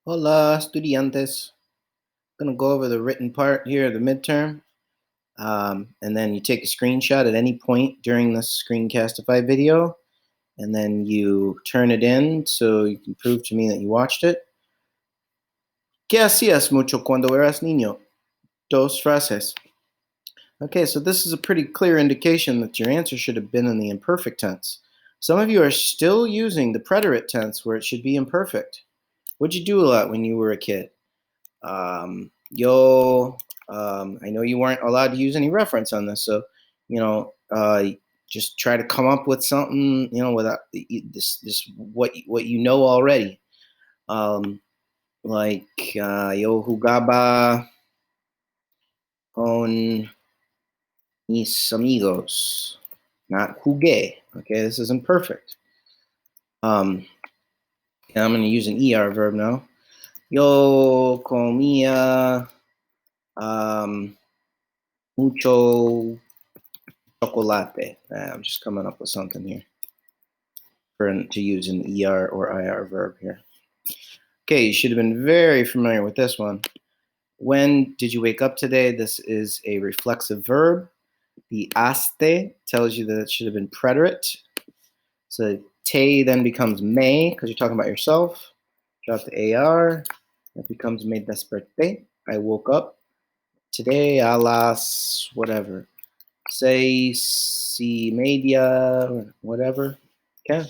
Hola, estudiantes. I'm going to go over the written part here of the midterm. And then you take a screenshot at any point during this Screencastify video, and then you turn it in so you can prove to me that you watched it. ¿Qué hacías mucho cuando eras niño? Dos frases. Okay, so this is a pretty clear indication that your answer should have been in the imperfect tense. Some of you are still using the preterite tense where it should be imperfect. What'd you do a lot when you were a kid? I know you weren't allowed to use any reference on this, so just try to come up with something, without this what you know already. Yo jugaba con mis amigos, not jugué. Okay, this isn't perfect. And I'm going to use an ER verb now. Yo comía mucho chocolate. I'm just coming up with something here to use an ER or IR verb here. Okay, you should have been very familiar with this one. When did you wake up today? This is a reflexive verb. The aste tells you that it should have been preterite. So te then becomes me because you're talking about yourself. Drop the AR. It becomes me desperté. I woke up today a las whatever. 6:30, whatever. Okay.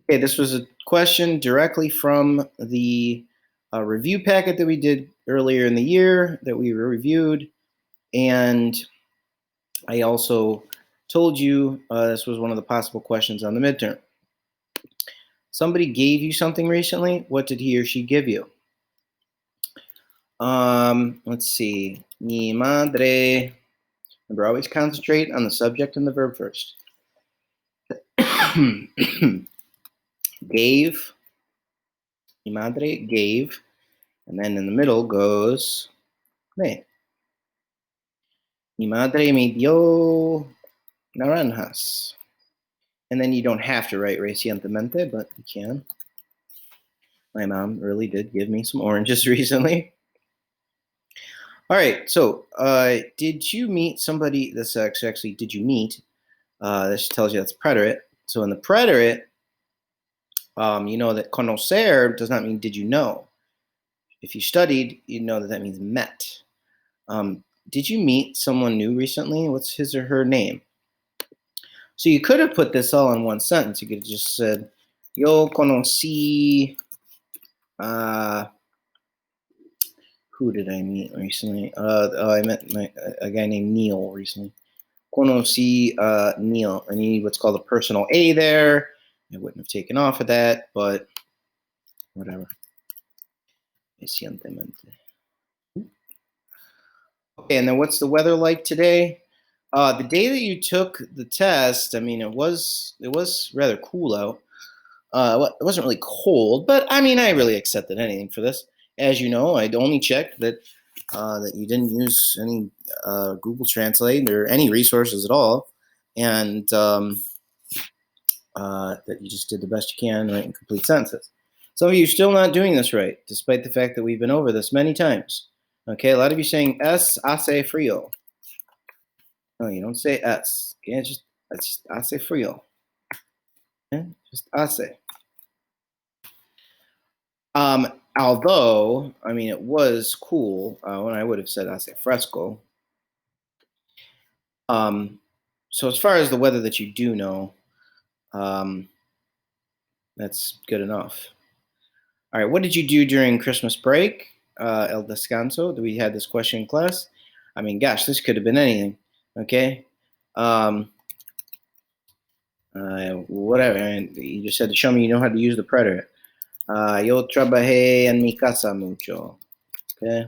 Okay, this was a question directly from the review packet that we did earlier in the year that we reviewed. And I also told you this was one of the possible questions on the midterm. Somebody gave you something recently. What did he or she give you? Let's see. Mi madre. Remember, always concentrate on the subject and the verb first. Gave. Mi madre gave. And then in the middle goes me. Mi madre me dio naranjas. And then you don't have to write recientemente, but you can. My mom really did give me some oranges recently. All right, so did you meet somebody? This actually, did you meet? This tells you that's preterite. So in the preterite, you know that conocer does not mean did you know. If you studied, you know that means met. Did you meet someone new recently? What's his or her name? So you could have put this all in one sentence. You could have just said, Yo conocí, who did I meet recently? I met a guy named Neil recently. Conocí Neil. And you need what's called a personal A there. I wouldn't have taken off of that, but whatever. Recientemente. Okay, and then what's the weather like today? The day that you took the test, I mean, it was rather cool out. It wasn't really cold, but I mean, I really accepted anything for this. As you know, I'd only checked that that you didn't use any Google Translate or any resources at all, and that you just did the best you can writing complete sentences. Some of you are still not doing this right, despite the fact that we've been over this many times. Okay, a lot of you saying es hace frío. No, you don't say es. Okay, it's just hace frío. Okay? Just hace. Although, I mean, it was cool when I would have said hace fresco. So as far as the weather that you do know, that's good enough. All right, what did you do during Christmas break? El descanso. We had this question in class. I mean, gosh, this could have been anything. Okay. Whatever. And you just had to show me you know how to use the preterite. Yo trabajé en mi casa mucho. Okay.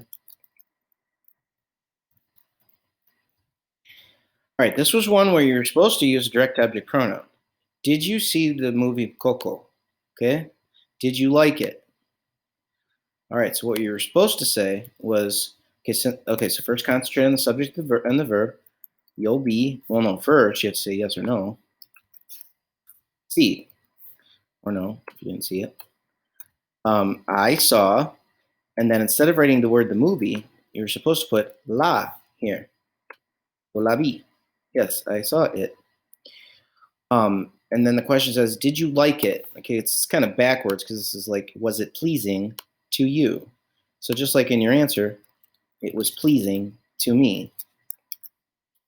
All right, this was one where you're supposed to use a direct object pronoun. Did you see the movie Coco? Okay. Did you like it? All right, so what you were supposed to say was, okay, so first concentrate on the subject and the verb. You'll be, well, no, first you have to say yes or no. See, or no, if you didn't see it. I saw, and then instead of writing the word the movie, you're supposed to put la here. La vi. Yes, I saw it. And then the question says, did you like it? Okay, it's kind of backwards because this is like, was it pleasing to you? So just like in your answer, it was pleasing to me.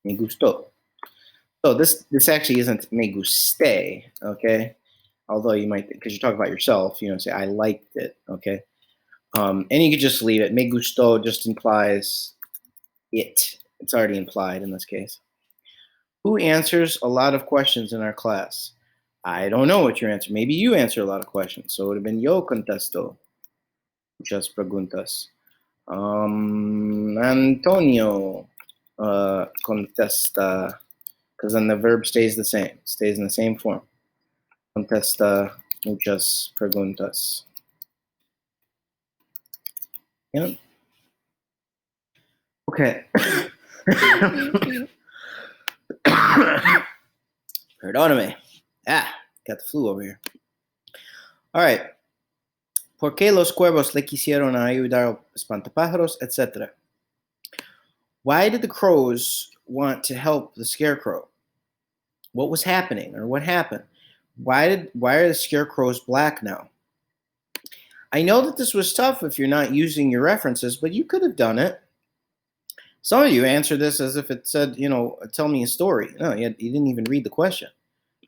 Me gustó. So this actually isn't me guste, okay? Although you might, because you talk about yourself, say I liked it, okay? And you could just leave it. Me gustó just implies it. It's already implied in this case. Who answers a lot of questions in our class? I don't know what your answer. Maybe you answer a lot of questions. So it would have been yo contesto muchas preguntas. Antonio contesta, because then the verb stays the same, stays in the same form. Contesta muchas preguntas. Yeah. Okay. Perdóname. Got the flu over here. All right. ¿Por qué los cuervos le quisieron ayudar a espantapájaros, etc.? Why did the crows want to help the scarecrow? What was happening, or what happened? Why are the scarecrows black now? I know that this was tough if you're not using your references, but you could have done it. Some of you answered this as if it said, tell me a story. No, you didn't even read the question.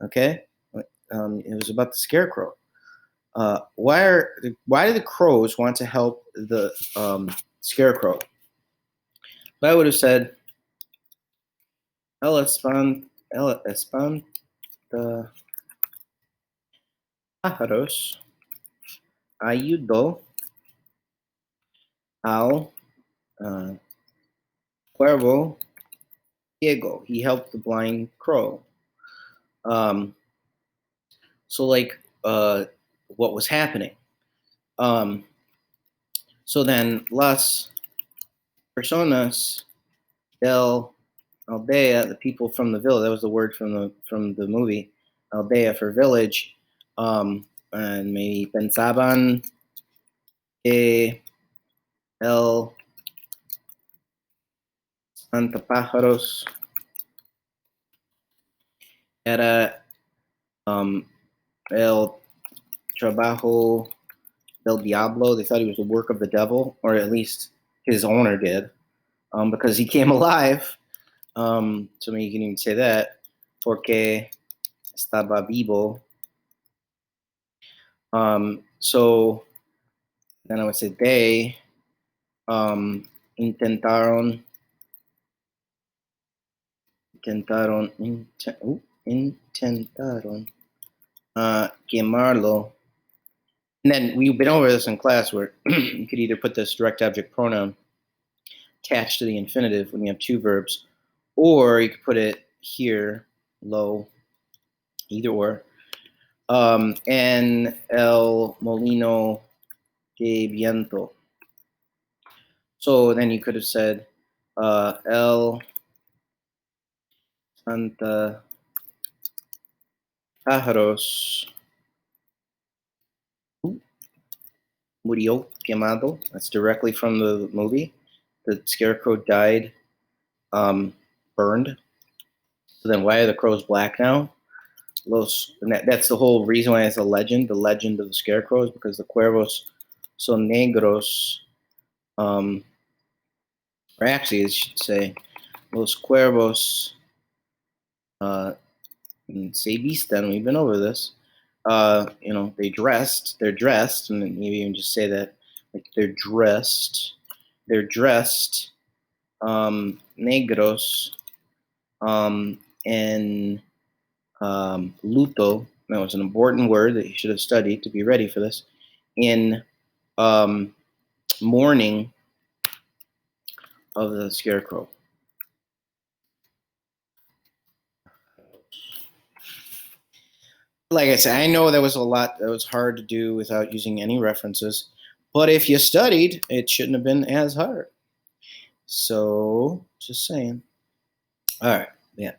Okay, it was about the scarecrow. Why do the crows want to help the scarecrow? But I would have said, el espantapájaros ayudó al cuervo ciego. He helped the blind crow. So what was happening? So then las personas del aldea, the people from the village, that was the word from the movie, aldea for village, and maybe pensaban que el espantapájaros era el trabajo del diablo. They thought he was the work of the devil, or at least his owner did, because he came alive. So maybe you can even say that, porque estaba vivo. So then I would say they intentaron quemarlo. And then we've been over this in class where you could either put this direct object pronoun attached to the infinitive when you have two verbs, or you could put it here, lo, either or. En el molino de viento. So then you could have said el Santa Pájaros murió quemado. That's directly from the movie. The scarecrow died burned. So then why are the crows black now? That's the whole reason why it's a legend. The legend of the scarecrow is because the cuervos son negros. Or actually, it should say, los cuervos se vistan. We've been over this. They're dressed, and then you even just say that, like they're dressed negros en luto. That was an important word that you should have studied to be ready for this. In mourning of the scarecrow. Like I said, I know that was a lot that was hard to do without using any references, but if you studied, it shouldn't have been as hard. So, just saying. All right, yeah.